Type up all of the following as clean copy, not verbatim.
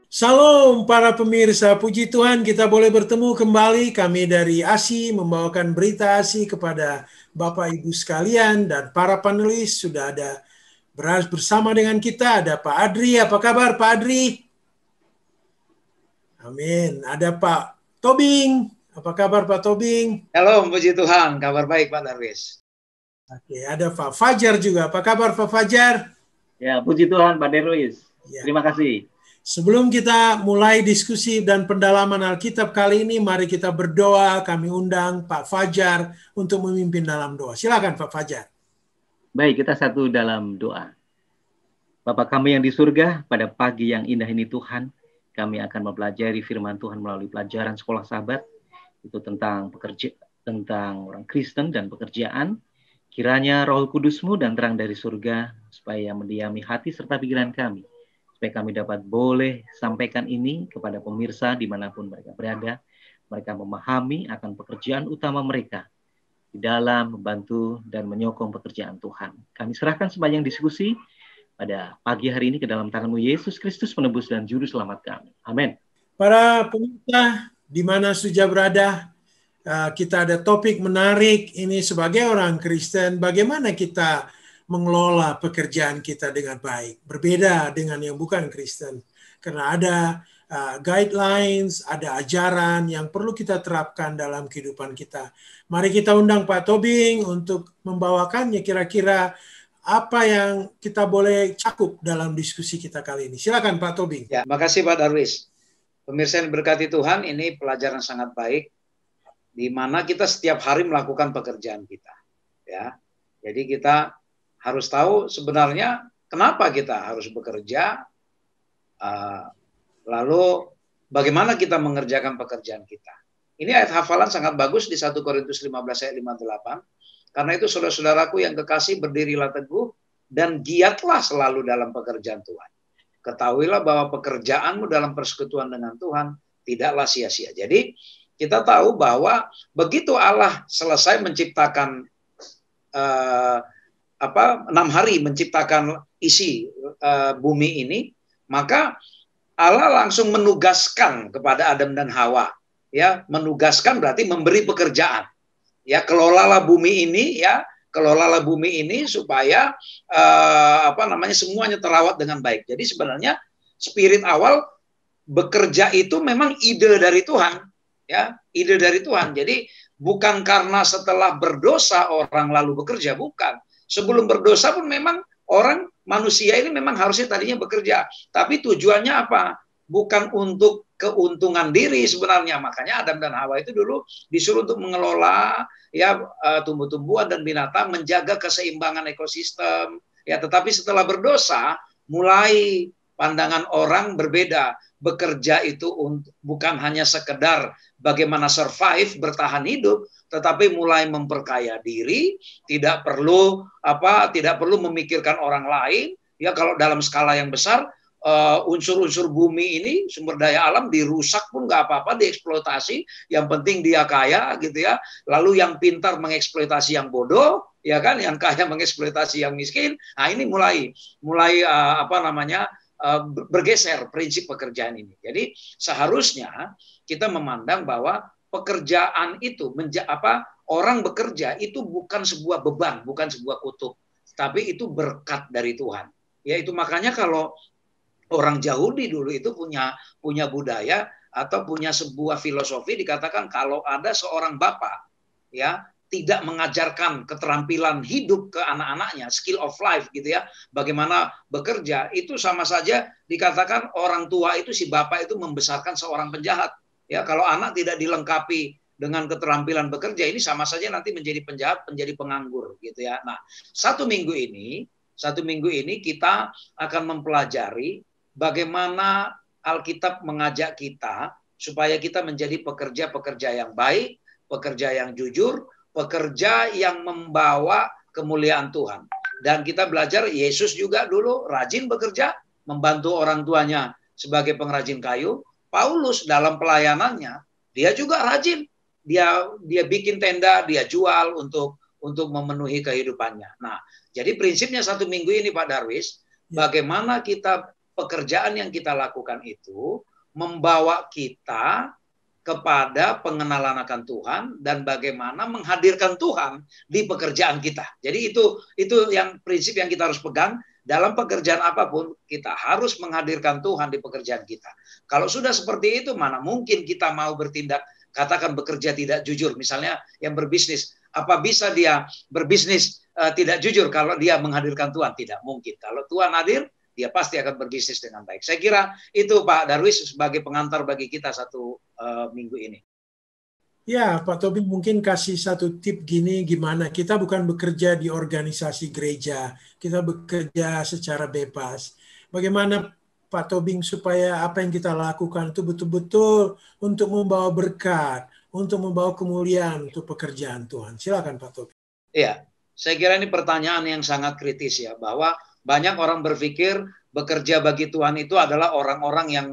Salam para pemirsa, puji Tuhan kita boleh bertemu kembali. Kami dari ASI membawakan berita ASI kepada Bapak Ibu sekalian dan para panelis sudah ada bersama dengan kita. Ada Pak Adri, apa kabar Pak Adri? Amin. Ada Pak Tobing, apa kabar Pak Tobing? Halo, puji Tuhan, kabar baik Pak Darwis. Oke, ada Pak Fajar juga, apa kabar Pak Fajar? Ya, puji Tuhan Pak Darwis. Ya. Terima kasih. Sebelum kita mulai diskusi dan pendalaman Alkitab kali ini, mari kita berdoa. Kami undang Pak Fajar untuk memimpin dalam doa. Silakan Pak Fajar. Baik, kita satu dalam doa. Bapa kami yang di surga, pada pagi yang indah ini Tuhan, kami akan mempelajari firman Tuhan melalui pelajaran sekolah sahabat, itu tentang tentang orang Kristen dan pekerjaan. Kiranya Roh Kudus-Mu dan terang dari surga, supaya mendiami hati serta pikiran kami, supaya kami dapat boleh sampaikan ini kepada pemirsa dimanapun mereka berada. Mereka memahami akan pekerjaan utama mereka di dalam membantu dan menyokong pekerjaan Tuhan. Kami serahkan sepanjang diskusi pada pagi hari ini ke dalam tangan-Mu Yesus Kristus, penebus dan juru selamat kami. Amin. Para pemirsa di mana saja berada, kita ada topik menarik ini sebagai orang Kristen, bagaimana kita mengelola pekerjaan kita dengan baik. Berbeda dengan yang bukan Kristen. Karena ada guidelines, ada ajaran yang perlu kita terapkan dalam kehidupan kita. Mari kita undang Pak Tobing untuk membawakannya kira-kira apa yang kita boleh cakup dalam diskusi kita kali ini. Silakan Pak Tobing. Ya, makasih Pak Darwis. Pemirsa yang berkati Tuhan, ini pelajaran sangat baik di mana kita setiap hari melakukan pekerjaan kita. Ya. Jadi kita harus tahu sebenarnya kenapa kita harus bekerja, lalu bagaimana kita mengerjakan pekerjaan kita. Ini ayat hafalan sangat bagus di 1 Korintus 15 ayat 58. Karena itu saudara-saudaraku yang kekasih, berdirilah teguh dan giatlah selalu dalam pekerjaan Tuhan. Ketahuilah bahwa pekerjaanmu dalam persekutuan dengan Tuhan tidaklah sia-sia. Jadi kita tahu bahwa begitu Allah selesai menciptakan 6 hari menciptakan isi bumi ini, maka Allah langsung menugaskan kepada Adam dan Hawa. Ya, menugaskan berarti memberi pekerjaan. Ya, kelolalah bumi ini, ya, kelolalah bumi ini supaya semuanya terawat dengan baik. Jadi sebenarnya spirit awal bekerja itu memang ide dari Tuhan. Ya, ide dari Tuhan. Jadi bukan karena setelah berdosa orang lalu bekerja, bukan. Sebelum berdosa pun memang orang manusia ini memang harusnya tadinya bekerja. Tapi tujuannya apa? Bukan untuk keuntungan diri sebenarnya. Makanya Adam dan Hawa itu dulu disuruh untuk mengelola ya tumbuh-tumbuhan dan binatang, menjaga keseimbangan ekosistem. Ya, tetapi setelah berdosa, mulai pandangan orang berbeda. Bekerja itu bukan hanya sekedar bagaimana survive, bertahan hidup, tetapi mulai memperkaya diri, tidak perlu memikirkan orang lain. Ya, kalau dalam skala yang besar, unsur-unsur bumi ini, sumber daya alam dirusak pun nggak apa-apa, dieksploitasi. Yang penting dia kaya, gitu ya. Lalu yang pintar mengeksploitasi yang bodoh, ya kan? Yang kaya mengeksploitasi yang miskin. Nah, ini mulai bergeser prinsip pekerjaan ini. Jadi seharusnya kita memandang bahwa pekerjaan itu orang bekerja itu bukan sebuah beban, bukan sebuah kutuk, tapi itu berkat dari Tuhan. Ya, itu makanya kalau orang Yahudi dulu itu punya budaya atau punya sebuah filosofi, dikatakan kalau ada seorang bapak ya tidak mengajarkan keterampilan hidup ke anak-anaknya, skill of life gitu ya, bagaimana bekerja, itu sama saja dikatakan orang tua itu, si bapak itu membesarkan seorang penjahat. Ya, kalau anak tidak dilengkapi dengan keterampilan bekerja, ini sama saja nanti menjadi penjahat, menjadi penganggur gitu ya. Nah, satu minggu ini kita akan mempelajari bagaimana Alkitab mengajak kita supaya kita menjadi pekerja-pekerja yang baik, pekerja yang jujur, pekerja yang membawa kemuliaan Tuhan. Dan kita belajar Yesus juga dulu rajin bekerja, membantu orang tuanya sebagai pengrajin kayu. Paulus dalam pelayanannya, dia juga rajin. Dia bikin tenda, dia jual untuk memenuhi kehidupannya. Nah, jadi prinsipnya satu minggu ini Pak Darwis, bagaimana kita pekerjaan yang kita lakukan itu membawa kita kepada pengenalan akan Tuhan dan bagaimana menghadirkan Tuhan di pekerjaan kita. Jadi itu yang prinsip yang kita harus pegang dalam pekerjaan apapun, kita harus menghadirkan Tuhan di pekerjaan kita. Kalau sudah seperti itu, mana mungkin kita mau bertindak, katakan bekerja tidak jujur. Misalnya yang berbisnis, apa bisa dia berbisnis tidak jujur kalau dia menghadirkan Tuhan? Tidak mungkin. Kalau Tuhan hadir, dia pasti akan berbisnis dengan baik. Saya kira itu Pak Darwis sebagai pengantar bagi kita satu minggu ini. Ya, Pak Tobing mungkin kasih satu tip gini, gimana kita bukan bekerja di organisasi gereja, kita bekerja secara bebas. Bagaimana Pak Tobing supaya apa yang kita lakukan itu betul-betul untuk membawa berkat, untuk membawa kemuliaan untuk pekerjaan Tuhan. Silakan Pak Tobing. Iya, saya kira ini pertanyaan yang sangat kritis ya, bahwa banyak orang berpikir bekerja bagi Tuhan itu adalah orang-orang yang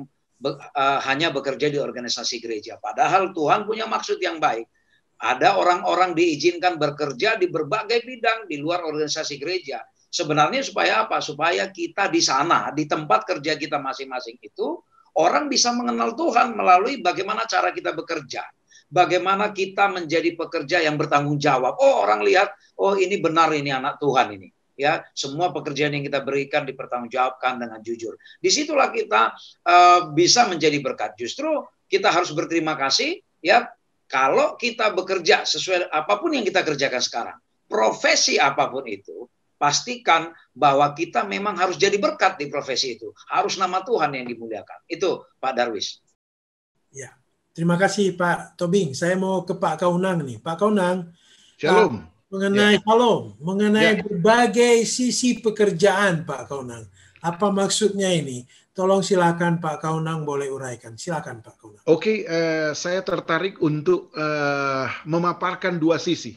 hanya bekerja di organisasi gereja. Padahal Tuhan punya maksud yang baik. Ada orang-orang diizinkan bekerja di berbagai bidang di luar organisasi gereja. Sebenarnya supaya apa? Supaya kita di sana, di tempat kerja kita masing-masing itu, orang bisa mengenal Tuhan melalui bagaimana cara kita bekerja. Bagaimana kita menjadi pekerja yang bertanggung jawab. Oh, orang lihat, oh ini benar, ini anak Tuhan ini. Ya, semua pekerjaan yang kita berikan dipertanggungjawabkan dengan jujur. Disitulah kita bisa menjadi berkat. Justru kita harus berterima kasih ya kalau kita bekerja sesuai apapun yang kita kerjakan sekarang, profesi apapun itu, pastikan bahwa kita memang harus jadi berkat di profesi itu. Harus nama Tuhan yang dimuliakan. Itu Pak Darwis. Ya, terima kasih Pak Tobing. Saya mau ke Pak Kaunang nih. Pak Kaunang. Shalom. Mengenai berbagai sisi pekerjaan Pak Kaunang. Apa maksudnya ini? Tolong silakan Pak Kaunang boleh uraikan. Silakan Pak Kaunang. Oke, saya tertarik untuk memaparkan dua sisi.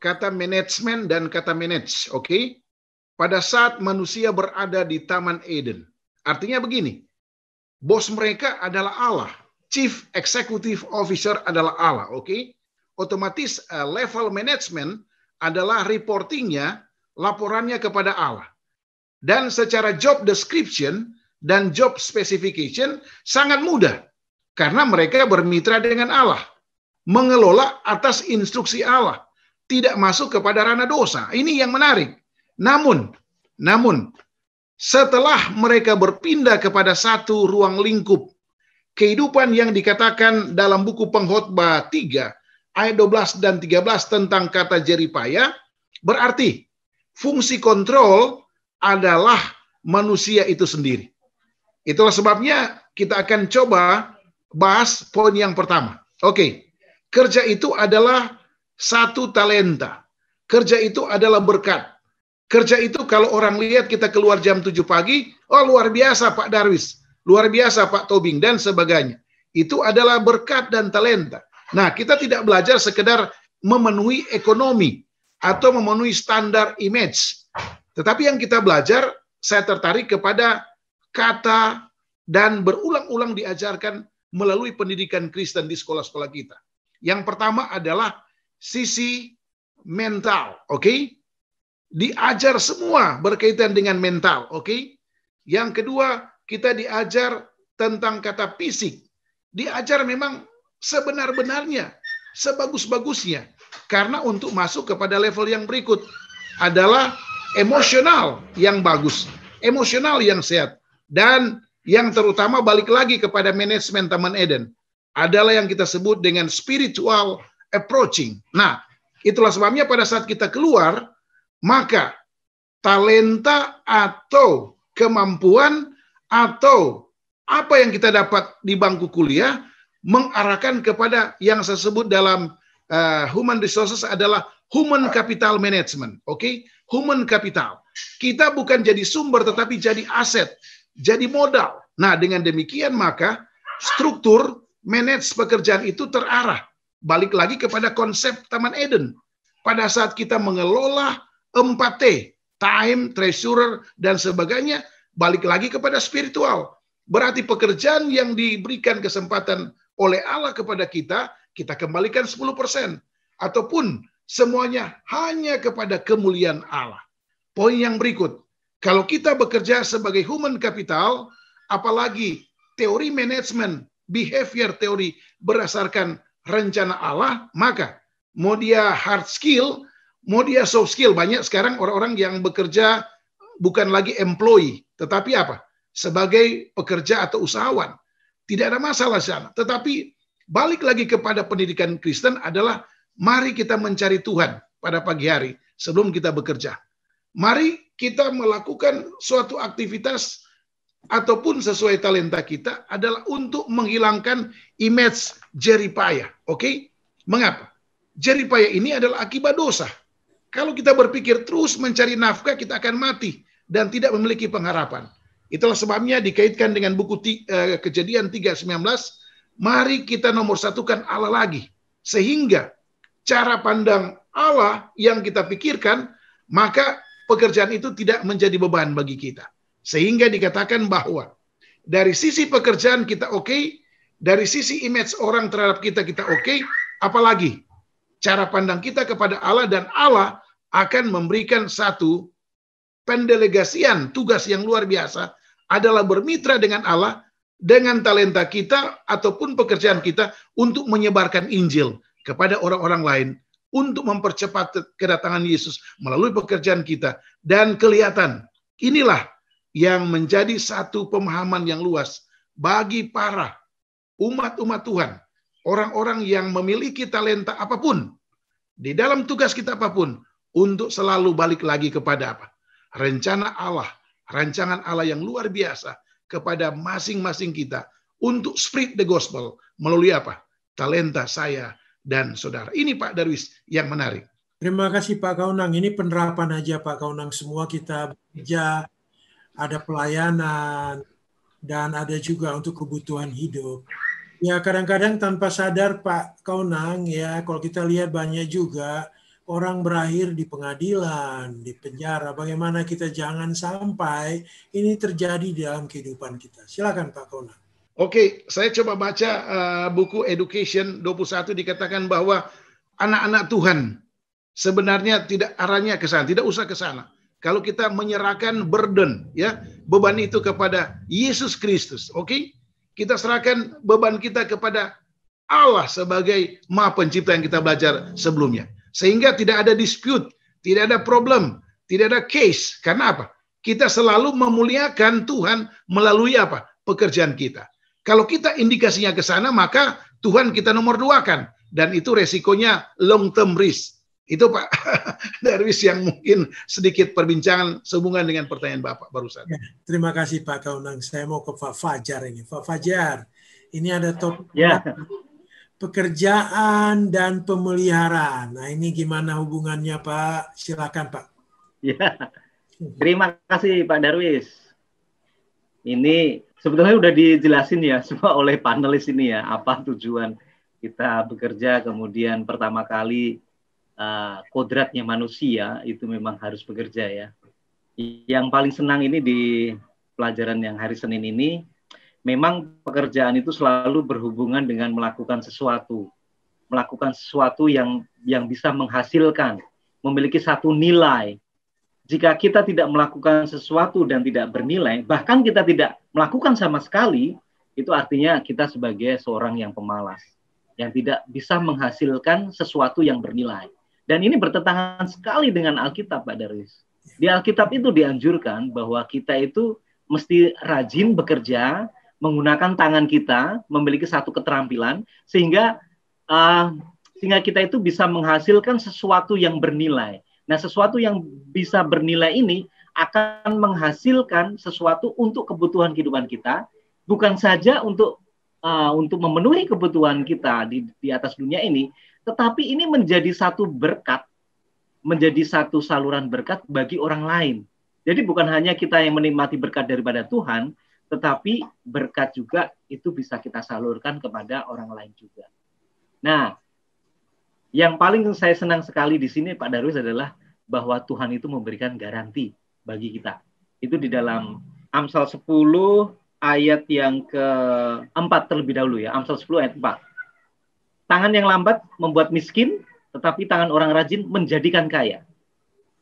Kata manajemen dan kata manage, oke? Pada saat manusia berada di Taman Eden. Artinya begini, bos mereka adalah Allah. Chief Executive Officer adalah Allah, oke? Otomatis level management adalah reportingnya, laporannya kepada Allah. Dan secara job description dan job specification sangat mudah. Karena mereka bermitra dengan Allah. Mengelola atas instruksi Allah. Tidak masuk kepada ranah dosa. Ini yang menarik. Namun, setelah mereka berpindah kepada satu ruang lingkup, kehidupan yang dikatakan dalam buku Pengkhotbah 3, ayat 12 dan 13 tentang kata jeripaya, berarti fungsi kontrol adalah manusia itu sendiri. Itulah sebabnya kita akan coba bahas poin yang pertama. Oke, kerja itu adalah satu talenta. Kerja itu adalah berkat. Kerja itu kalau orang lihat kita keluar jam 7 pagi, oh luar biasa Pak Darwis, luar biasa Pak Tobing, dan sebagainya. Itu adalah berkat dan talenta. Nah, kita tidak belajar sekedar memenuhi ekonomi atau memenuhi standar image. Tetapi yang kita belajar, saya tertarik kepada kata dan berulang-ulang diajarkan melalui pendidikan Kristen di sekolah-sekolah kita. Yang pertama adalah sisi mental, oke? Diajar semua berkaitan dengan mental, oke? Yang kedua, kita diajar tentang kata fisik. Diajar memang sebenar-benarnya, sebagus-bagusnya. Karena untuk masuk kepada level yang berikut adalah emosional yang bagus, emosional yang sehat. Dan yang terutama balik lagi kepada manajemen Taman Eden adalah yang kita sebut dengan spiritual approaching. Nah, itulah sebabnya pada saat kita keluar, maka talenta atau kemampuan atau apa yang kita dapat di bangku kuliah mengarahkan kepada yang saya sebut dalam human resources adalah human capital management. Oke? Human capital. Kita bukan jadi sumber tetapi jadi aset, jadi modal. Nah, dengan demikian maka struktur manage pekerjaan itu terarah. Balik lagi kepada konsep Taman Eden. Pada saat kita mengelola 4T, time, treasurer, dan sebagainya, balik lagi kepada spiritual. Berarti pekerjaan yang diberikan kesempatan oleh Allah kepada kita, kita kembalikan 10%. Ataupun semuanya hanya kepada kemuliaan Allah. Poin yang berikut, Kalau kita bekerja sebagai human capital, apalagi teori manajemen, behavior teori berdasarkan rencana Allah, maka mau dia hard skill, mau dia soft skill, banyak sekarang orang-orang yang bekerja bukan lagi employee, tetapi apa? Sebagai pekerja atau usahawan. Tidak ada masalah sana. Tetapi balik lagi kepada pendidikan Kristen adalah mari kita mencari Tuhan pada pagi hari sebelum kita bekerja. Mari kita melakukan suatu aktivitas ataupun sesuai talenta kita adalah untuk menghilangkan image jeripaya. Oke? Mengapa? Jeripaya ini adalah akibat dosa. Kalau kita berpikir terus mencari nafkah, kita akan mati dan tidak memiliki pengharapan. Itulah sebabnya dikaitkan dengan buku Kejadian 3:19, mari kita nomor satukan Allah lagi. Sehingga cara pandang Allah yang kita pikirkan, maka pekerjaan itu tidak menjadi beban bagi kita. Sehingga dikatakan bahwa dari sisi pekerjaan kita oke, dari sisi image orang terhadap kita oke, apalagi cara pandang kita kepada Allah, dan Allah akan memberikan satu pendelegasian tugas yang luar biasa adalah bermitra dengan Allah dengan talenta kita ataupun pekerjaan kita untuk menyebarkan Injil kepada orang-orang lain, untuk mempercepat kedatangan Yesus melalui pekerjaan kita. Dan kelihatan inilah yang menjadi satu pemahaman yang luas bagi para umat-umat Tuhan, orang-orang yang memiliki talenta apapun di dalam tugas kita apapun, untuk selalu balik lagi kepada apa? Rencana Allah, rancangan Allah yang luar biasa kepada masing-masing kita untuk spread the gospel melalui apa? Talenta saya dan saudara. Ini Pak Darwis yang menarik. Terima kasih Pak Kaunang. Ini penerapan aja Pak Kaunang. Semua kita bekerja, ada pelayanan, dan ada juga untuk kebutuhan hidup. Ya kadang-kadang tanpa sadar Pak Kaunang, ya kalau kita lihat banyak juga orang berakhir di pengadilan, di penjara. Bagaimana kita jangan sampai ini terjadi di dalam kehidupan kita. Silakan Pak Kaunang. Oke, saya coba baca buku Education 21, dikatakan bahwa anak-anak Tuhan sebenarnya tidak arahnya ke sana, tidak usah ke sana. Kalau kita menyerahkan burden, ya, beban itu kepada Yesus Kristus, oke? Kita serahkan beban kita kepada Allah sebagai Maha Pencipta yang kita belajar sebelumnya. Sehingga tidak ada dispute, tidak ada problem, tidak ada case. Karena apa? Kita selalu memuliakan Tuhan melalui apa? Pekerjaan kita. Kalau kita indikasinya ke sana, maka Tuhan kita nomor 2-kan. Dan itu resikonya long term risk. Itu Pak Darwis yang mungkin sedikit perbincangan sehubungan dengan pertanyaan Bapak barusan. Ya, terima kasih Pak Kaunang. Saya mau ke Pak Fajar ini. Pak Fajar, ini ada topik pekerjaan dan pemeliharaan. Nah ini gimana hubungannya Pak? Silakan Pak. Ya, terima kasih Pak Darwis. Ini sebetulnya udah dijelasin ya semua oleh panelis ini ya, apa tujuan kita bekerja, kemudian pertama kali kodratnya manusia itu memang harus bekerja ya. Yang paling senang ini di pelajaran yang hari Senin ini, memang pekerjaan itu selalu berhubungan dengan melakukan sesuatu yang bisa menghasilkan, memiliki satu nilai. Jika kita tidak melakukan sesuatu dan tidak bernilai, bahkan kita tidak melakukan sama sekali, itu artinya kita sebagai seorang yang pemalas, yang tidak bisa menghasilkan sesuatu yang bernilai. Dan ini bertentangan sekali dengan Alkitab, Pak Darwis. Di Alkitab itu dianjurkan bahwa kita itu mesti rajin bekerja, menggunakan tangan kita, memiliki satu keterampilan, sehingga kita itu bisa menghasilkan sesuatu yang bernilai. Nah, sesuatu yang bisa bernilai ini akan menghasilkan sesuatu untuk kebutuhan kehidupan kita, bukan saja untuk memenuhi kebutuhan kita di atas dunia ini, tetapi ini menjadi satu berkat, menjadi satu saluran berkat bagi orang lain. Jadi bukan hanya kita yang menikmati berkat daripada Tuhan, tetapi berkat juga itu bisa kita salurkan kepada orang lain juga. Nah, yang paling saya senang sekali di sini Pak Darwis adalah bahwa Tuhan itu memberikan garansi bagi kita. Itu di dalam Amsal 10 ayat yang ke-4 terlebih dahulu ya. Amsal 10 ayat 4. Tangan yang lambat membuat miskin, tetapi tangan orang rajin menjadikan kaya.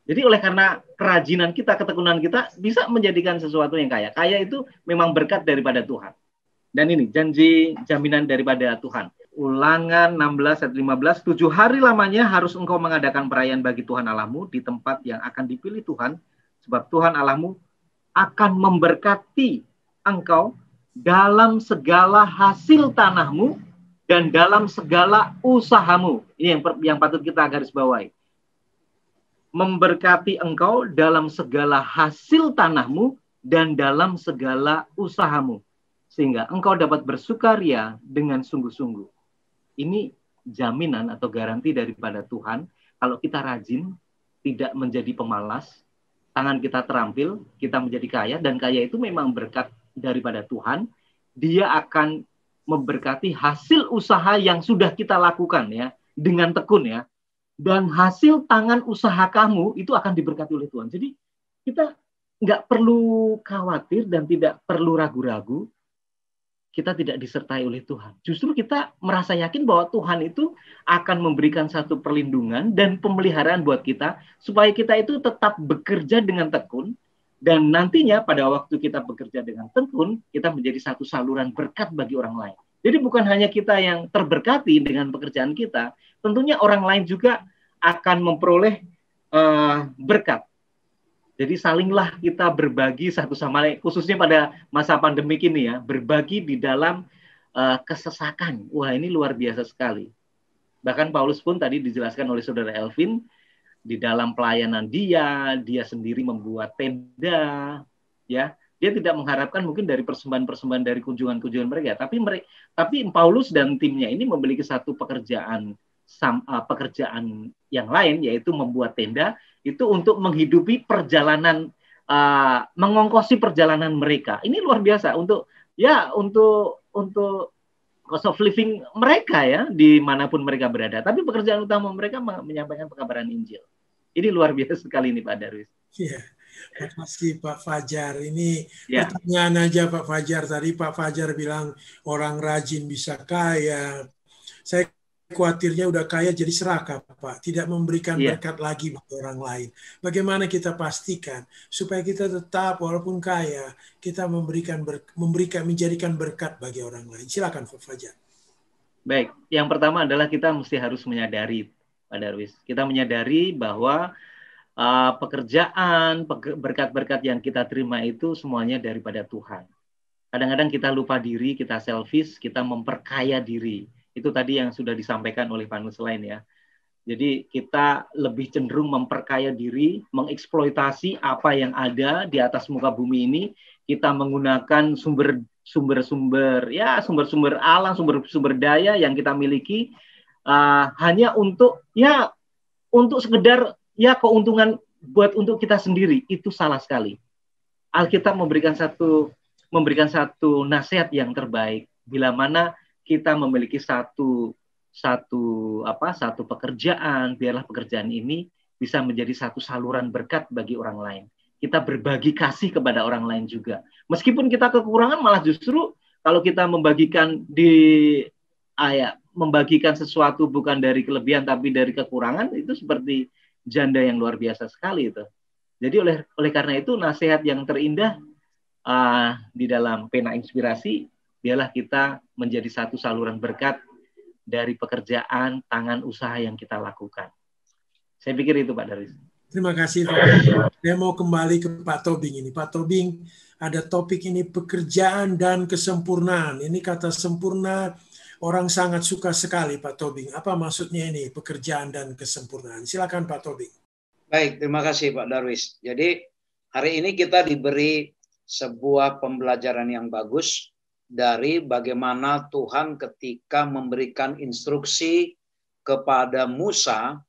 Jadi oleh karena kerajinan kita, ketekunan kita bisa menjadikan sesuatu yang kaya. Kaya itu memang berkat daripada Tuhan. Dan ini janji jaminan daripada Tuhan. Ulangan 16 ayat 15, 7 hari lamanya harus engkau mengadakan perayaan bagi Tuhan Allahmu di tempat yang akan dipilih Tuhan, sebab Tuhan Allahmu akan memberkati engkau dalam segala hasil tanahmu dan dalam segala usahamu. Ini yang patut kita garis bawahi. Memberkati engkau dalam segala hasil tanahmu dan dalam segala usahamu, sehingga engkau dapat bersukaria dengan sungguh-sungguh. Ini jaminan atau garansi daripada Tuhan. Kalau kita rajin, tidak menjadi pemalas, tangan kita terampil, kita menjadi kaya, dan kaya itu memang berkat daripada Tuhan. Dia akan memberkati hasil usaha yang sudah kita lakukan ya, dengan tekun ya. Dan hasil tangan usaha kamu itu akan diberkati oleh Tuhan. Jadi kita nggak perlu khawatir dan tidak perlu ragu-ragu. Kita tidak disertai oleh Tuhan. Justru kita merasa yakin bahwa Tuhan itu akan memberikan satu perlindungan dan pemeliharaan buat kita, supaya kita itu tetap bekerja dengan tekun, dan nantinya pada waktu kita bekerja dengan tekun, kita menjadi satu saluran berkat bagi orang lain. Jadi bukan hanya kita yang terberkati dengan pekerjaan kita, tentunya orang lain juga akan memperoleh berkat. Jadi salinglah kita berbagi satu sama lain, khususnya pada masa pandemik ini ya, berbagi di dalam kesesakan. Wah, ini luar biasa sekali. Bahkan Paulus pun tadi dijelaskan oleh Saudara Elvin, di dalam pelayanan dia sendiri membuat tenda, ya. Dia tidak mengharapkan mungkin dari persembahan-persembahan dari kunjungan-kunjungan mereka, tapi Paulus dan timnya ini memiliki satu pekerjaan yang lain, yaitu membuat tenda itu untuk menghidupi perjalanan, mengongkosi perjalanan mereka. Ini luar biasa untuk cost of living mereka ya, dimanapun mereka berada. Tapi pekerjaan utama mereka menyampaikan pekabaran Injil. Ini luar biasa sekali nih Pak Darwis. Iya. Terima kasih Pak Fajar. Ini pertanyaan aja Pak Fajar. Tadi Pak Fajar bilang orang rajin bisa kaya. Saya khawatirnya udah kaya jadi serakah Pak. Tidak memberikan berkat lagi bagi orang lain. Bagaimana kita pastikan supaya kita tetap walaupun kaya, kita menjadikan berkat bagi orang lain. Silakan Pak Fajar. Baik, yang pertama adalah kita mesti harus menyadari Pak Darwis. Kita menyadari bahwa pekerjaan, berkat-berkat yang kita terima itu semuanya daripada Tuhan. Kadang-kadang kita lupa diri, kita selfish, kita memperkaya diri. Itu tadi yang sudah disampaikan oleh Pak Nuslain ya. Jadi kita lebih cenderung memperkaya diri, mengeksploitasi apa yang ada di atas muka bumi ini. Kita menggunakan sumber-sumber alam, sumber daya yang kita miliki hanya untuk sekedar keuntungan untuk kita sendiri. Itu salah sekali. Alkitab memberikan satu nasihat yang terbaik, bila mana kita memiliki satu pekerjaan, biarlah pekerjaan ini bisa menjadi satu saluran berkat bagi orang lain. Kita berbagi kasih kepada orang lain juga. Meskipun kita kekurangan, malah justru kalau kita membagikan sesuatu bukan dari kelebihan tapi dari kekurangan, itu seperti janda yang luar biasa sekali itu. Jadi oleh karena itu nasihat yang terindah di dalam pena inspirasi, biarlah kita menjadi satu saluran berkat dari pekerjaan tangan usaha yang kita lakukan. Saya pikir itu Pak Darwis. Terima kasih Pak. Saya mau kembali ke Pak Tobing ini. Pak Tobing, ada topik ini pekerjaan dan kesempurnaan. Ini kata sempurna orang sangat suka sekali Pak Tobing. Apa maksudnya ini pekerjaan dan kesempurnaan? Silakan Pak Tobing. Baik, terima kasih Pak Darwis. Jadi hari ini kita diberi sebuah pembelajaran yang bagus dari bagaimana Tuhan ketika memberikan instruksi kepada Musa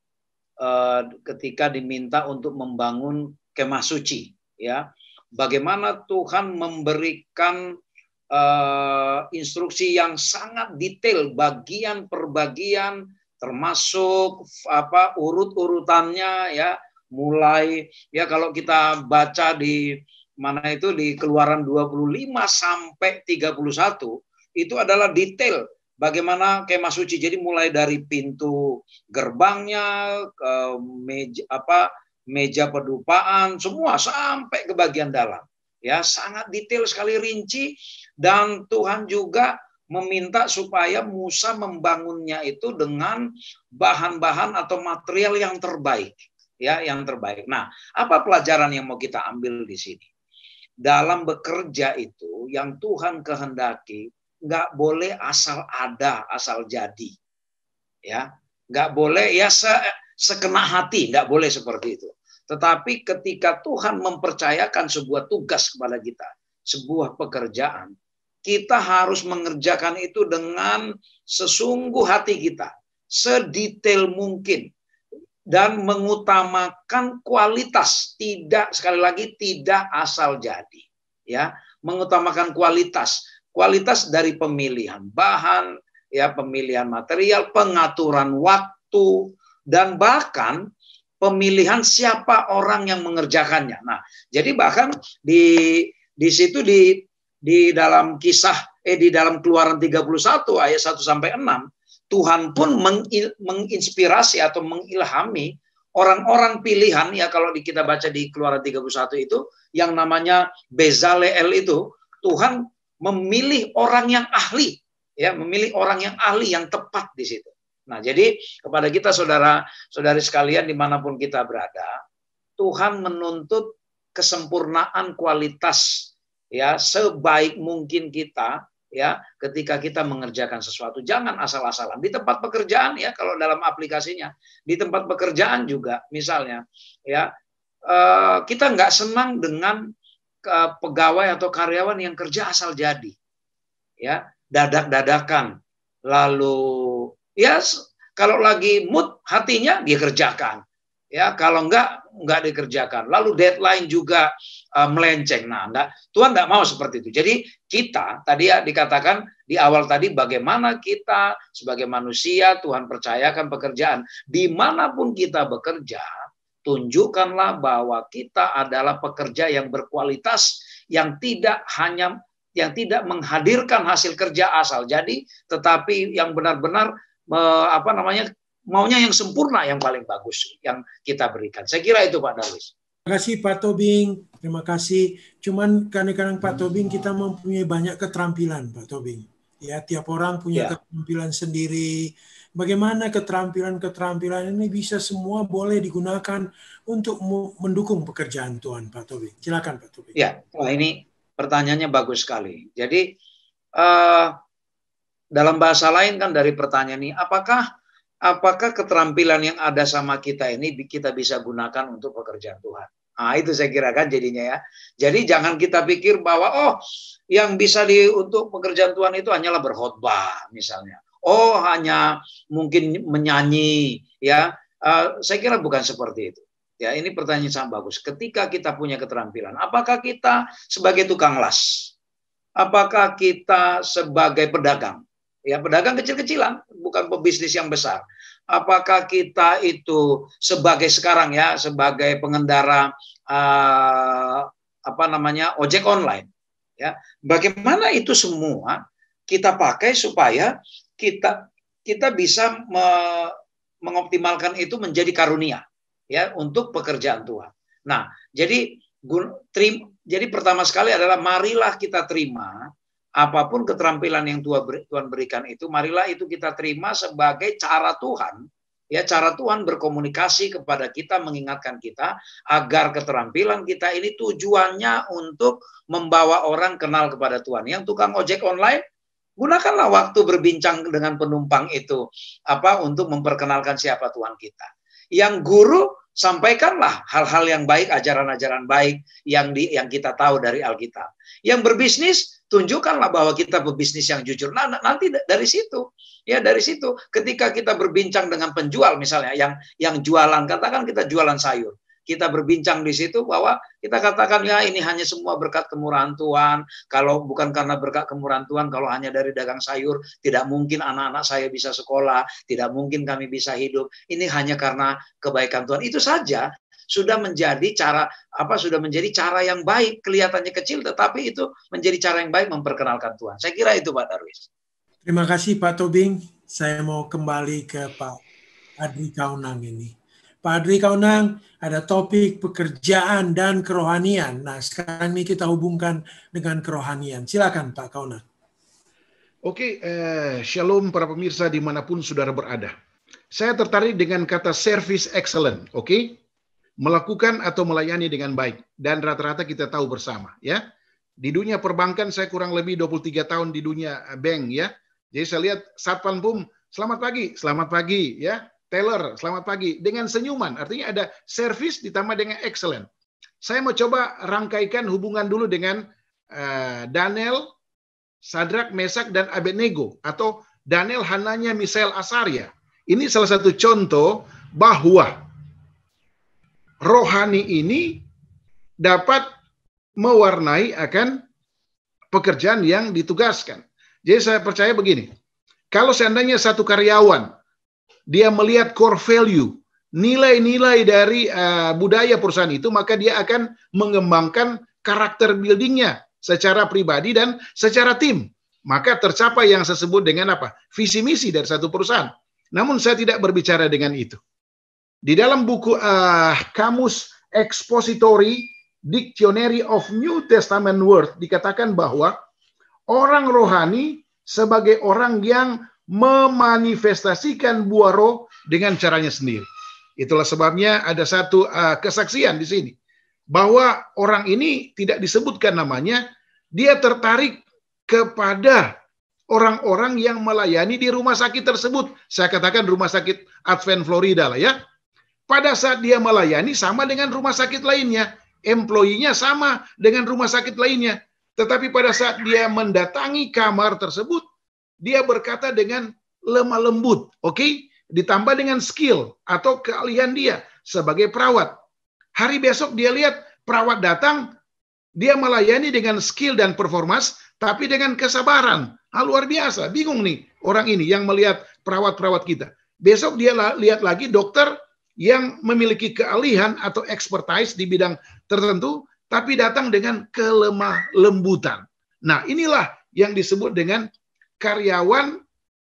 ketika diminta untuk membangun kemah suci, ya. Bagaimana Tuhan memberikan instruksi yang sangat detail bagian per bagian, termasuk urut-urutannya ya, mulai ya kalau kita baca di mana itu di Keluaran 25 sampai 31 itu adalah detail bagaimana kemah suci. Jadi mulai dari pintu gerbangnya, meja pedupaan, semua sampai ke bagian dalam. Ya, sangat detail sekali, rinci, dan Tuhan juga meminta supaya Musa membangunnya itu dengan bahan-bahan atau material yang terbaik, ya, yang terbaik. Nah, apa pelajaran yang mau kita ambil di sini? Dalam bekerja itu yang Tuhan kehendaki nggak boleh asal ada, asal jadi, ya, nggak boleh ya sekena hati, nggak boleh seperti itu. Tetapi ketika Tuhan mempercayakan sebuah tugas kepada kita, sebuah pekerjaan, kita harus mengerjakan itu dengan sesungguh hati kita, sedetail mungkin, dan mengutamakan kualitas, tidak, sekali lagi, tidak asal jadi, ya, mengutamakan kualitas dari pemilihan bahan, ya, pemilihan material, pengaturan waktu, dan bahkan pemilihan siapa orang yang mengerjakannya. Nah, jadi bahkan di situ di dalam di dalam Keluaran 31 ayat 1 sampai 6, Tuhan pun menginspirasi atau mengilhami orang-orang pilihan, ya, kalau kita baca di Keluaran 31 itu yang namanya Bezaleel itu, Tuhan memilih orang yang ahli, ya, memilih orang yang ahli yang tepat di situ. Nah, jadi kepada kita saudara-saudari sekalian dimanapun kita berada, Tuhan menuntut kesempurnaan kualitas, ya, sebaik mungkin kita, ya, ketika kita mengerjakan sesuatu. Jangan asal-asalan. Di tempat pekerjaan, ya, kalau dalam aplikasinya, di tempat pekerjaan juga, misalnya, ya, kita nggak senang dengan pegawai atau karyawan yang kerja asal jadi, ya, dadak-dadakan, lalu ya, kalau lagi mood hatinya dia kerjakan, ya, kalau enggak dikerjakan. Lalu deadline juga melenceng. Nah, Tuhan enggak mau seperti itu. Jadi kita tadi, ya, dikatakan di awal tadi, bagaimana kita sebagai manusia Tuhan percayakan pekerjaan. Dimanapun kita bekerja, tunjukkanlah bahwa kita adalah pekerja yang berkualitas, yang tidak menghadirkan hasil kerja asal jadi, tetapi yang benar-benar maunya yang sempurna, yang paling bagus yang kita berikan. Saya kira itu, Pak Darwis. Terima kasih Pak Tobing, terima kasih. Cuman kadang-kadang Pak Tobing kita mempunyai banyak keterampilan, Pak Tobing. Ya, tiap orang punya keterampilan sendiri. Bagaimana keterampilan ini bisa semua boleh digunakan untuk mendukung pekerjaan Tuhan, Pak Tobing. Silakan, Pak Tobing. Ya, wah, ini pertanyaannya bagus sekali. Jadi dalam bahasa lain kan dari pertanyaan ini, apakah keterampilan yang ada sama kita ini kita bisa gunakan untuk pekerjaan Tuhan? Nah, itu saya kira kan jadinya, ya. Jadi jangan kita pikir bahwa yang bisa untuk pekerjaan Tuhan itu hanyalah berkhotbah misalnya. Hanya mungkin menyanyi, ya. Saya kira bukan seperti itu. Ya, ini pertanyaan yang sangat bagus. Ketika kita punya keterampilan, apakah kita sebagai tukang las? Apakah kita sebagai pedagang? Ya, pedagang kecil-kecilan, bukan pebisnis yang besar. Apakah kita itu sebagai sekarang, ya, sebagai pengendara ojek online, ya? Bagaimana itu semua kita pakai supaya kita bisa mengoptimalkan itu menjadi karunia, ya, untuk pekerjaan Tuhan. Nah, jadi pertama sekali adalah marilah kita terima apapun keterampilan yang Tuhan berikan itu, marilah itu kita terima sebagai cara Tuhan, ya, cara Tuhan berkomunikasi kepada kita, mengingatkan kita agar keterampilan kita ini tujuannya untuk membawa orang kenal kepada Tuhan. Yang tukang ojek online, gunakanlah waktu berbincang dengan penumpang itu untuk memperkenalkan siapa Tuhan kita. Yang guru, sampaikanlah hal-hal yang baik, ajaran-ajaran baik yang kita tahu dari Alkitab. Yang berbisnis, tunjukkanlah bahwa kita berbisnis yang jujur. Nah, nanti dari situ, ya, dari situ ketika kita berbincang dengan penjual misalnya yang jualan, katakan kita jualan sayur. Kita berbincang di situ bahwa kita katakan, ya, ini hanya semua berkat kemurahan Tuhan. Kalau bukan karena berkat kemurahan Tuhan, kalau hanya dari dagang sayur, tidak mungkin anak-anak saya bisa sekolah, tidak mungkin kami bisa hidup. Ini hanya karena kebaikan Tuhan. Itu saja sudah menjadi cara yang baik, kelihatannya kecil, tetapi itu menjadi cara yang baik memperkenalkan Tuhan. Saya kira itu, Pak Darwis. Terima kasih Pak Tobing. Saya mau kembali ke Pak Adri Kaunang ini. Pak Adri Kaunang, ada topik pekerjaan dan kerohanian. Nah, sekarang ini kita hubungkan dengan kerohanian. Silakan Pak Kaunang. Oke, shalom para pemirsa dimanapun saudara berada. Saya tertarik dengan kata service excellent, oke? Melakukan atau melayani dengan baik. Dan rata-rata kita tahu bersama, ya. Di dunia perbankan saya kurang lebih 23 tahun di dunia bank, ya. Jadi saya lihat Satpam PUM, selamat pagi, ya. Teller, selamat pagi, dengan senyuman. Artinya ada service ditambah dengan excellent. Saya mau coba rangkaikan hubungan dulu dengan Daniel, Sadrak, Mesak, dan Abednego. Atau Daniel, Hananya, Misael, Asaria. Ini salah satu contoh bahwa rohani ini dapat mewarnai akan pekerjaan yang ditugaskan. Jadi saya percaya begini, kalau seandainya satu karyawan dia melihat core value, nilai-nilai dari budaya perusahaan itu, maka dia akan mengembangkan karakter buildingnya secara pribadi dan secara tim. Maka tercapai yang saya sebut dengan apa? Visi misi dari satu perusahaan. Namun saya tidak berbicara dengan itu. Di dalam buku Kamus Expository Dictionary of New Testament Word dikatakan bahwa orang rohani sebagai orang yang memanifestasikan buah roh dengan caranya sendiri. Itulah sebabnya ada satu kesaksian di sini bahwa orang ini tidak disebutkan namanya, dia tertarik kepada orang-orang yang melayani di rumah sakit tersebut. Saya katakan rumah sakit Advent Florida lah ya. Pada saat dia melayani sama dengan rumah sakit lainnya, employee-nya sama dengan rumah sakit lainnya. Tetapi pada saat dia mendatangi kamar tersebut, dia berkata dengan lemah lembut, oke? Ditambah dengan skill atau keahlian dia sebagai perawat. Hari besok dia lihat perawat datang, dia melayani dengan skill dan performas, tapi dengan kesabaran. Luar biasa, bingung nih orang ini yang melihat perawat-perawat kita. Besok dia lihat lagi dokter yang memiliki keahlian atau expertise di bidang tertentu, tapi datang dengan kelemah lembutan. Nah, inilah yang disebut dengan karyawan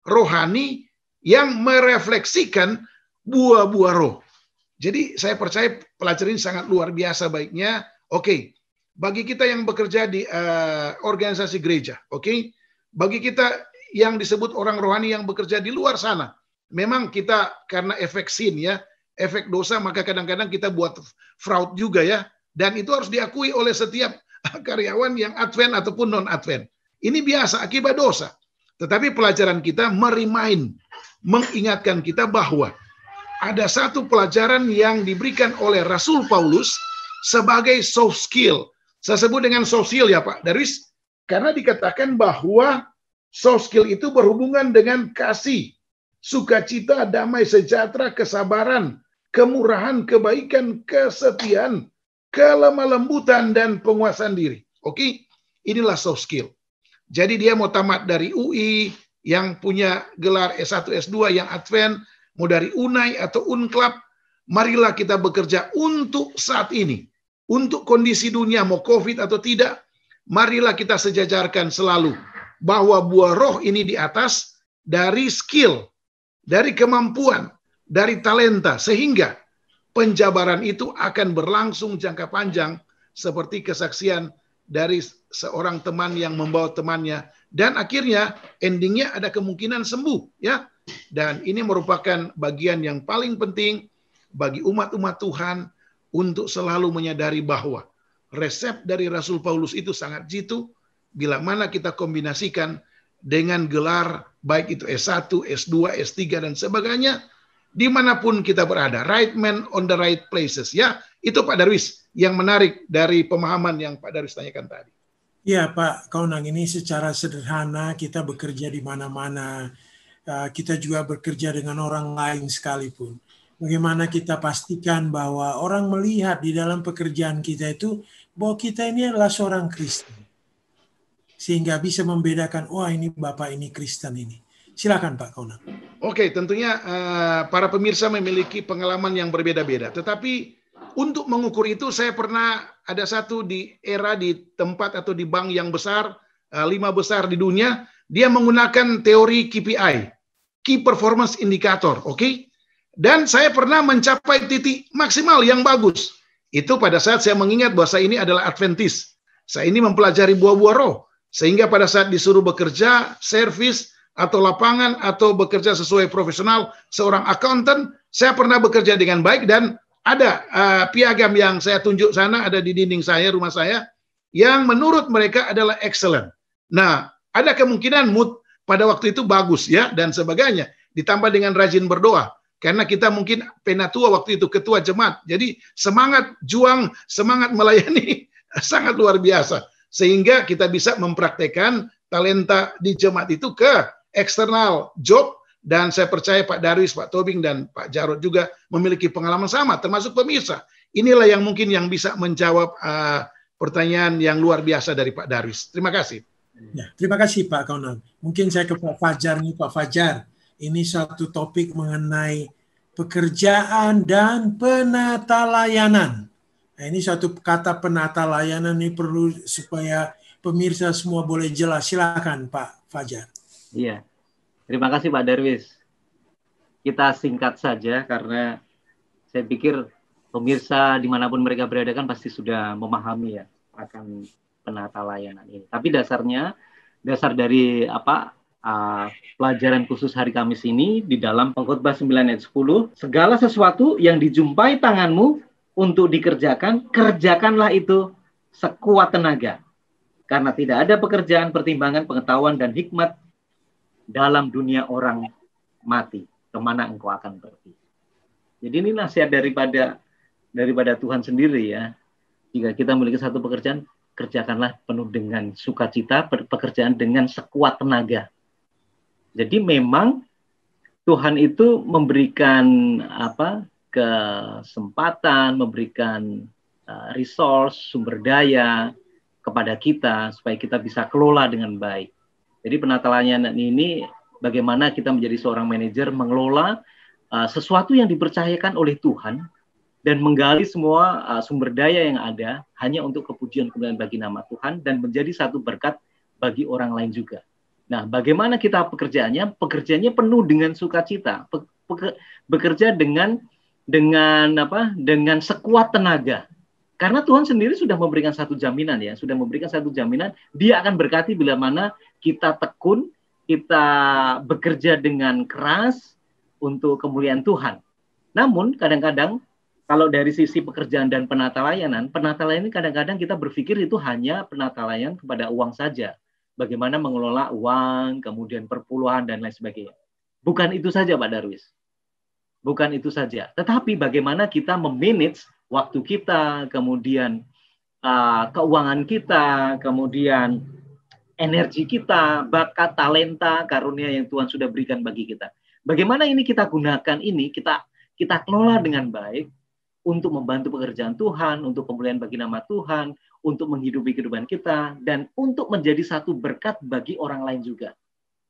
rohani yang merefleksikan buah-buah roh. Jadi saya percaya pelajaran ini sangat luar biasa baiknya. Oke, bagi kita yang bekerja di organisasi gereja, oke, bagi kita yang disebut orang rohani yang bekerja di luar sana, memang kita karena efek sin ya, efek dosa, maka kadang-kadang kita buat fraud juga ya, dan itu harus diakui oleh setiap karyawan yang Advent ataupun non-Advent. Ini biasa akibat dosa. Tetapi pelajaran kita mengingatkan kita bahwa ada satu pelajaran yang diberikan oleh Rasul Paulus sebagai soft skill. Saya sebut dengan soft skill ya Pak Darwis, karena dikatakan bahwa soft skill itu berhubungan dengan kasih, sukacita, damai sejahtera, kesabaran, kemurahan, kebaikan, kesetiaan, kelemah lembutan, dan penguasaan diri. Oke, inilah soft skill. Jadi dia mau tamat dari UI, yang punya gelar S1, S2, yang Advent, mau dari UNAI atau UNCLAP, marilah kita bekerja untuk saat ini. Untuk kondisi dunia, mau COVID atau tidak, marilah kita sejajarkan selalu bahwa buah roh ini di atas dari skill, dari kemampuan, dari talenta, sehingga penjabaran itu akan berlangsung jangka panjang seperti kesaksian dari seorang teman yang membawa temannya, dan akhirnya endingnya ada kemungkinan sembuh ya. Dan ini merupakan bagian yang paling penting bagi umat-umat Tuhan untuk selalu menyadari bahwa resep dari Rasul Paulus itu sangat jitu bila mana kita kombinasikan dengan gelar baik itu S1, S2, S3 dan sebagainya, dimanapun kita berada, right man on the right places ya. Itu Pak Darwis yang menarik dari pemahaman yang Pak Darwis tanyakan tadi. Ya Pak Kaunang, ini secara sederhana kita bekerja di mana-mana, kita juga bekerja dengan orang lain sekalipun. Bagaimana kita pastikan bahwa orang melihat di dalam pekerjaan kita itu bahwa kita ini adalah seorang Kristen, sehingga bisa membedakan, wah ini Bapak ini Kristen ini. Silakan Pak Kaunang. Oke, tentunya para pemirsa memiliki pengalaman yang berbeda-beda. Tetapi untuk mengukur itu saya pernah ada satu di tempat atau di bank yang besar, 5 besar di dunia, dia menggunakan teori KPI, Key Performance Indicator, oke? Dan saya pernah mencapai titik maksimal yang bagus. Itu pada saat saya mengingat bahwa saya ini adalah Adventis. Saya ini mempelajari buah-buah roh. Sehingga pada saat disuruh bekerja, servis, atau lapangan, atau bekerja sesuai profesional, seorang accountant, saya pernah bekerja dengan baik dan ada piagam yang saya tunjuk sana, ada di dinding saya, rumah saya, yang menurut mereka adalah excellent. Nah, ada kemungkinan mood pada waktu itu bagus ya, dan sebagainya. Ditambah dengan rajin berdoa. Karena kita mungkin penatua waktu itu, ketua jemaat. Jadi semangat juang, semangat melayani sangat luar biasa. Sehingga kita bisa mempraktekkan talenta di jemaat itu ke eksternal job. Dan saya percaya Pak Darwis, Pak Tobing, dan Pak Jarod juga memiliki pengalaman sama, termasuk pemirsa. Inilah yang mungkin yang bisa menjawab pertanyaan yang luar biasa dari Pak Darwis. Terima kasih. Ya, terima kasih Pak Kaunan. Mungkin saya ke Pak Fajar nih, Pak Fajar. Ini satu topik mengenai pekerjaan dan penata layanan. Nah, ini satu kata penata layanan ini perlu supaya pemirsa semua boleh jelas. Silakan Pak Fajar. Iya, terima kasih Pak Darwis. Kita singkat saja karena saya pikir pemirsa dimanapun mereka berada kan pasti sudah memahami ya akan penata layanan ini. Tapi dasar dari pelajaran khusus hari Kamis ini di dalam Pengkhotbah 9 ayat 10, segala sesuatu yang dijumpai tanganmu untuk dikerjakan, kerjakanlah itu sekuat tenaga. Karena tidak ada pekerjaan, pertimbangan, pengetahuan, dan hikmat dalam dunia orang mati. Kemana engkau akan pergi. Jadi ini nasihat daripada Tuhan sendiri ya. Jika kita memiliki satu pekerjaan, kerjakanlah penuh dengan sukacita, pekerjaan dengan sekuat tenaga. Jadi memang Tuhan itu memberikan kesempatan, memberikan resource, sumber daya kepada kita supaya kita bisa kelola dengan baik. Jadi penata layanan ini bagaimana kita menjadi seorang manajer mengelola sesuatu yang dipercayakan oleh Tuhan dan menggali semua sumber daya yang ada hanya untuk kepujian kemuliaan bagi nama Tuhan dan menjadi satu berkat bagi orang lain juga. Nah, bagaimana kita pekerjaannya? Pekerjaannya penuh dengan sukacita, bekerja dengan sekuat tenaga. Karena Tuhan sendiri sudah memberikan satu jaminan ya, Dia akan berkati bila mana kita tekun, kita bekerja dengan keras untuk kemuliaan Tuhan. Namun kadang-kadang kalau dari sisi pekerjaan dan penata layanan ini kadang-kadang kita berpikir itu hanya penata layanan kepada uang saja. Bagaimana mengelola uang, kemudian perpuluhan, dan lain sebagainya. Bukan itu saja, Pak Darwis. Bukan itu saja. Tetapi bagaimana kita memanage waktu kita, kemudian keuangan kita, kemudian energi kita, bakat, talenta, karunia yang Tuhan sudah berikan bagi kita. Bagaimana ini kita gunakan ini, kita kelola dengan baik, untuk membantu pekerjaan Tuhan, untuk kemuliaan bagi nama Tuhan, untuk menghidupi kehidupan kita, dan untuk menjadi satu berkat bagi orang lain juga.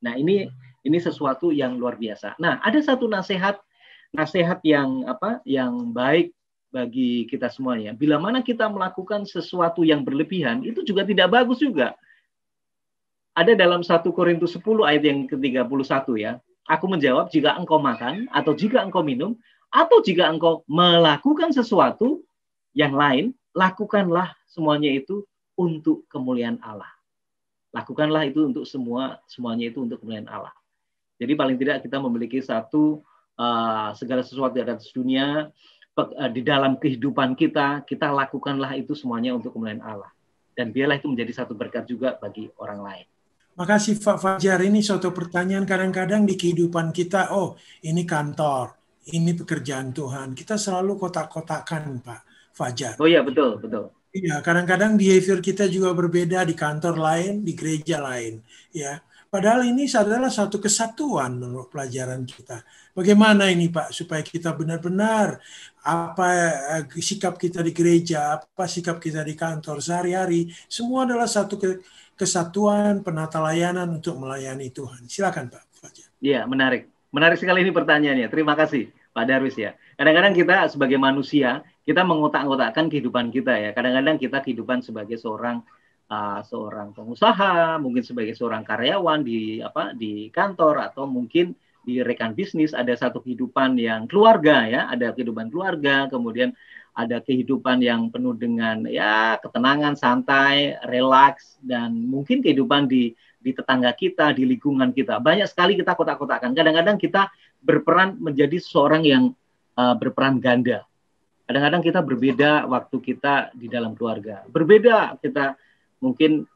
Nah, ini sesuatu yang luar biasa. Nah, ada satu nasihat yang baik bagi kita semuanya. Bila mana kita melakukan sesuatu yang berlebihan, itu juga tidak bagus juga. Ada dalam 1 Korintus 10 ayat yang ke-31 ya. Aku menjawab, jika engkau makan, atau jika engkau minum, atau jika engkau melakukan sesuatu yang lain, lakukanlah semuanya itu untuk kemuliaan Allah. Lakukanlah itu untuk semuanya itu untuk kemuliaan Allah. Jadi paling tidak kita memiliki satu segala sesuatu di atas dunia, di dalam kehidupan kita lakukanlah itu semuanya untuk kemuliaan Allah. Dan biarlah itu menjadi satu berkat juga bagi orang lain. Makasih Pak Fajar. Ini suatu pertanyaan kadang-kadang di kehidupan kita, ini kantor. Ini pekerjaan Tuhan. Kita selalu kotak-kotakan, Pak Fajar. Oh iya, betul. Iya, kadang-kadang behavior kita juga berbeda di kantor lain, di gereja lain. Ya, padahal ini adalah satu kesatuan menurut pelajaran kita. Bagaimana ini, Pak, supaya kita benar-benar apa sikap kita di gereja, apa sikap kita di kantor sehari-hari, semua adalah satu kesatuan penata layanan untuk melayani Tuhan. Silakan, Pak Fajar. Iya, menarik. Menarik sekali ini pertanyaannya. Terima kasih Pak Darwis ya. Kadang-kadang kita sebagai manusia, kita mengotak-ngotakkan kehidupan kita ya. Kadang-kadang kita kehidupan sebagai seorang pengusaha, mungkin sebagai seorang karyawan di kantor, atau mungkin di rekan bisnis, ada satu kehidupan yang keluarga ya, ada kehidupan keluarga, kemudian ada kehidupan yang penuh dengan ya ketenangan, santai, relaks, dan mungkin kehidupan di tetangga kita, di lingkungan kita. Banyak sekali kita kotak-kotakan. Kadang-kadang kita berperan menjadi seseorang yang berperan ganda. Kadang-kadang kita berbeda waktu kita di dalam keluarga. Berbeda kita mungkin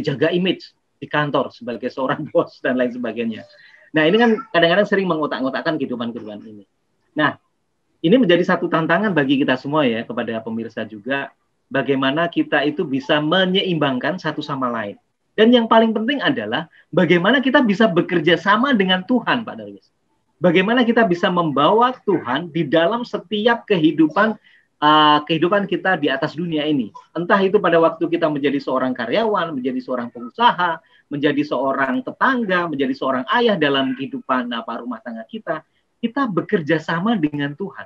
jaga image di kantor sebagai seorang bos dan lain sebagainya. Nah, ini kan kadang-kadang sering mengotak-ngotakkan kehidupan-kehidupan ini. Nah, ini menjadi satu tantangan bagi kita semua ya, kepada pemirsa juga, bagaimana kita itu bisa menyeimbangkan satu sama lain. Dan yang paling penting adalah bagaimana kita bisa bekerja sama dengan Tuhan, Pak Darwis. Bagaimana kita bisa membawa Tuhan di dalam setiap kehidupan kita di atas dunia ini. Entah itu pada waktu kita menjadi seorang karyawan, menjadi seorang pengusaha, menjadi seorang tetangga, menjadi seorang ayah dalam kehidupan rumah tangga kita. Kita bekerja sama dengan Tuhan.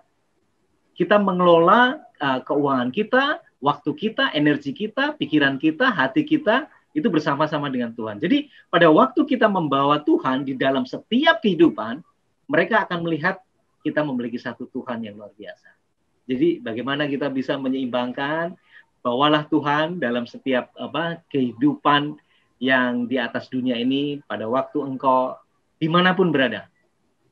Kita mengelola keuangan kita, waktu kita, energi kita, pikiran kita, hati kita, itu bersama-sama dengan Tuhan. Jadi pada waktu kita membawa Tuhan di dalam setiap kehidupan, mereka akan melihat kita memiliki satu Tuhan yang luar biasa. Jadi bagaimana kita bisa menyeimbangkan, bawalah Tuhan dalam setiap kehidupan yang di atas dunia ini pada waktu engkau dimanapun berada.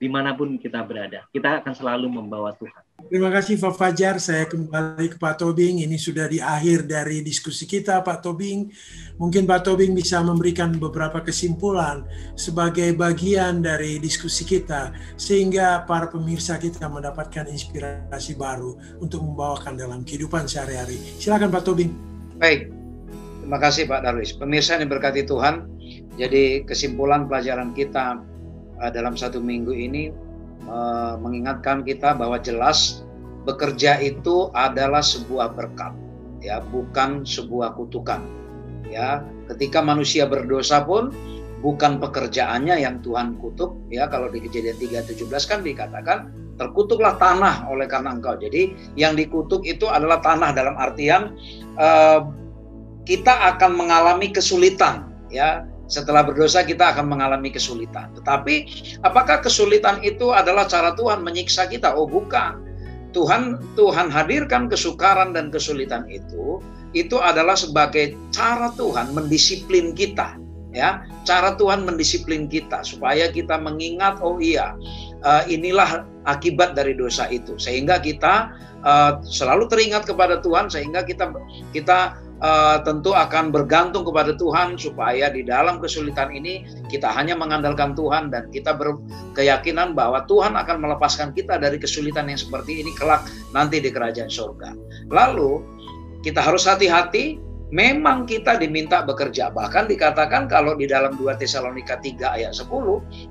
Dimanapun kita berada, kita akan selalu membawa Tuhan. Terima kasih Pak Fajar, saya kembali ke Pak Tobing. Ini sudah di akhir dari diskusi kita, Pak Tobing. Mungkin Pak Tobing bisa memberikan beberapa kesimpulan sebagai bagian dari diskusi kita, sehingga para pemirsa kita mendapatkan inspirasi baru untuk membawakan dalam kehidupan sehari-hari. Silakan Pak Tobing. Baik, terima kasih Pak Darwis. Pemirsa yang diberkati Tuhan, jadi kesimpulan pelajaran kita dalam satu minggu ini mengingatkan kita bahwa jelas bekerja itu adalah sebuah berkat, ya, bukan sebuah kutukan. Ya, ketika manusia berdosa pun bukan pekerjaannya yang Tuhan kutuk, ya. Kalau di Kejadian 3:17 kan dikatakan terkutuklah tanah oleh karena engkau. Jadi yang dikutuk itu adalah tanah dalam artian kita akan mengalami kesulitan, ya. Setelah berdosa kita akan mengalami kesulitan. Tetapi apakah kesulitan itu adalah cara Tuhan menyiksa kita? Oh bukan. Tuhan hadirkan kesukaran dan kesulitan itu adalah sebagai cara Tuhan mendisiplin kita, ya. Cara Tuhan mendisiplin kita supaya kita mengingat, oh iya, inilah akibat dari dosa itu. Sehingga kita selalu teringat kepada Tuhan, sehingga kita tentu akan bergantung kepada Tuhan supaya di dalam kesulitan ini kita hanya mengandalkan Tuhan dan kita berkeyakinan bahwa Tuhan akan melepaskan kita dari kesulitan yang seperti ini kelak nanti di kerajaan surga. Lalu kita harus hati-hati, memang kita diminta bekerja. Bahkan dikatakan kalau di dalam 2 Tesalonika 3 ayat 10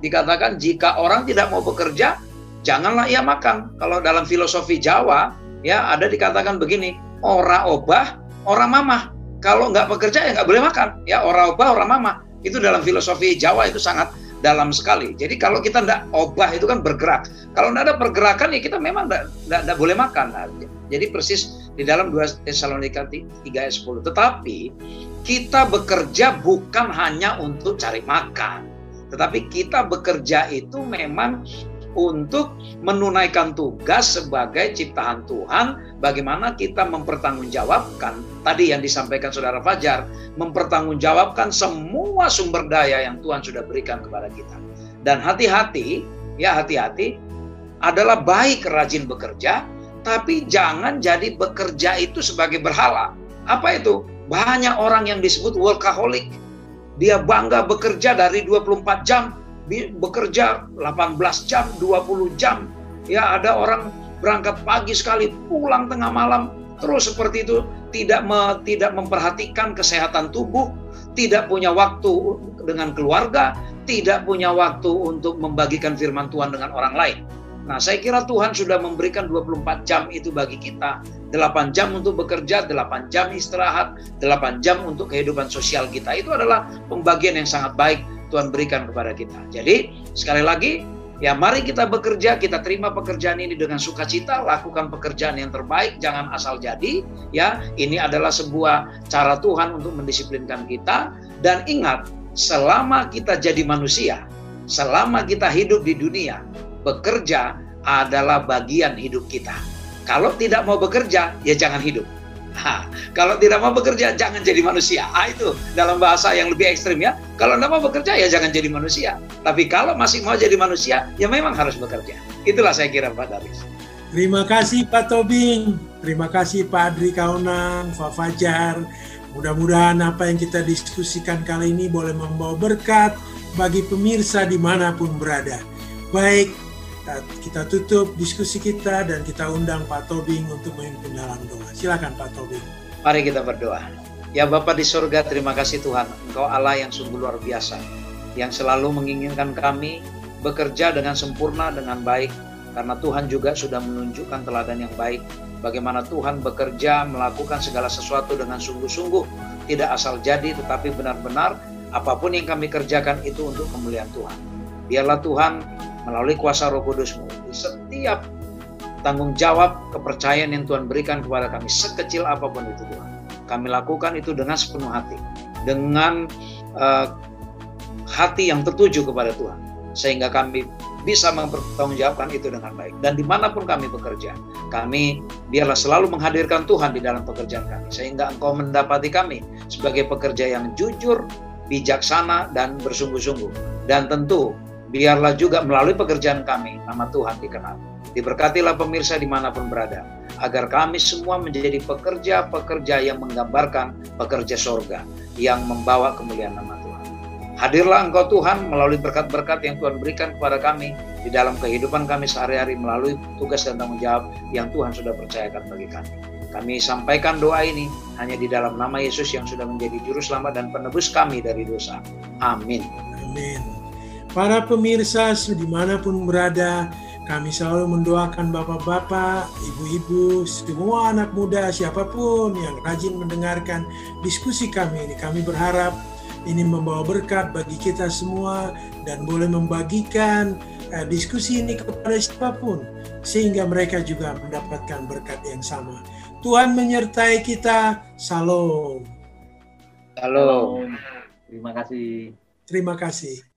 dikatakan jika orang tidak mau bekerja, janganlah ia makan. Kalau dalam filosofi Jawa ya ada dikatakan begini, ora obah orang mamah, kalau nggak bekerja ya nggak boleh makan, ya orang obah orang mamah. Itu dalam filosofi Jawa itu sangat dalam sekali. Jadi kalau kita nggak obah itu kan bergerak. Kalau nggak ada pergerakan ya kita memang nggak boleh makan. Nah, jadi persis di dalam 2 Tesalonika 3 ayat 10. Tetapi kita bekerja bukan hanya untuk cari makan, tetapi kita bekerja itu memang untuk menunaikan tugas sebagai ciptaan Tuhan, bagaimana kita mempertanggungjawabkan tadi yang disampaikan Saudara Fajar, mempertanggungjawabkan semua sumber daya yang Tuhan sudah berikan kepada kita. Dan hati-hati, adalah baik rajin bekerja, tapi jangan jadi bekerja itu sebagai berhala. Apa itu? Banyak orang yang disebut workaholic. Dia bangga bekerja dari 24 jam, bekerja 18 jam, 20 jam. Ya, ada orang berangkat pagi sekali, pulang tengah malam, terus seperti itu, tidak memperhatikan kesehatan tubuh, tidak punya waktu dengan keluarga, tidak punya waktu untuk membagikan firman Tuhan dengan orang lain. Nah, saya kira Tuhan sudah memberikan 24 jam itu bagi kita. 8 jam untuk bekerja, 8 jam istirahat, 8 jam untuk kehidupan sosial kita. Itu adalah pembagian yang sangat baik Tuhan berikan kepada kita. Jadi, sekali lagi, ya mari kita bekerja, kita terima pekerjaan ini dengan sukacita, lakukan pekerjaan yang terbaik, jangan asal jadi. Ya, ini adalah sebuah cara Tuhan untuk mendisiplinkan kita. Dan ingat, selama kita jadi manusia, selama kita hidup di dunia, bekerja adalah bagian hidup kita. Kalau tidak mau bekerja, ya jangan hidup. Kalau tidak mau bekerja, jangan jadi manusia. Itu dalam bahasa yang lebih ekstrim ya. Kalau tidak mau bekerja, ya jangan jadi manusia. Tapi kalau masih mau jadi manusia, ya memang harus bekerja. Itulah saya kira Pak Daris. Terima kasih Pak Tobing. Terima kasih Pak Adri Kaunang, Pak Fajar. Mudah-mudahan apa yang kita diskusikan kali ini boleh membawa berkat bagi pemirsa dimanapun berada. Baik, kita tutup diskusi kita dan kita undang Pak Tobing untuk memimpin dalam doa. Silakan Pak Tobing. Mari kita berdoa. Ya Bapa di surga, terima kasih Tuhan. Engkau Allah yang sungguh luar biasa, yang selalu menginginkan kami bekerja dengan sempurna, dengan baik. Karena Tuhan juga sudah menunjukkan teladan yang baik. Bagaimana Tuhan bekerja, melakukan segala sesuatu dengan sungguh-sungguh. Tidak asal jadi, tetapi benar-benar apapun yang kami kerjakan itu untuk kemuliaan Tuhan. Biarlah Tuhan melalui kuasa Roh Kudus-Mu, di setiap tanggung jawab kepercayaan yang Tuhan berikan kepada kami, sekecil apapun itu Tuhan, kami lakukan itu dengan sepenuh hati, dengan hati yang tertuju kepada Tuhan, sehingga kami bisa mempertanggungjawabkan itu dengan baik. Dan dimanapun kami bekerja, kami biarlah selalu menghadirkan Tuhan di dalam pekerjaan kami, sehingga Engkau mendapati kami sebagai pekerja yang jujur, bijaksana, dan bersungguh-sungguh. Dan tentu biarlah juga melalui pekerjaan kami, nama Tuhan dikenal. Diberkatilah pemirsa dimanapun berada, agar kami semua menjadi pekerja-pekerja yang menggambarkan pekerja sorga, yang membawa kemuliaan nama Tuhan. Hadirlah Engkau Tuhan melalui berkat-berkat yang Tuhan berikan kepada kami di dalam kehidupan kami sehari-hari, melalui tugas dan tanggung jawab yang Tuhan sudah percayakan bagi kami. Kami sampaikan doa ini hanya di dalam nama Yesus yang sudah menjadi juru selamat dan penebus kami dari dosa. Amin. Amin. Para pemirsa dimanapun berada, kami selalu mendoakan bapak-bapak, ibu-ibu, semua anak muda, siapapun yang rajin mendengarkan diskusi kami ini. Kami berharap ini membawa berkat bagi kita semua dan boleh membagikan diskusi ini kepada siapapun, sehingga mereka juga mendapatkan berkat yang sama. Tuhan menyertai kita. Shalom. Shalom. Terima kasih. Terima kasih.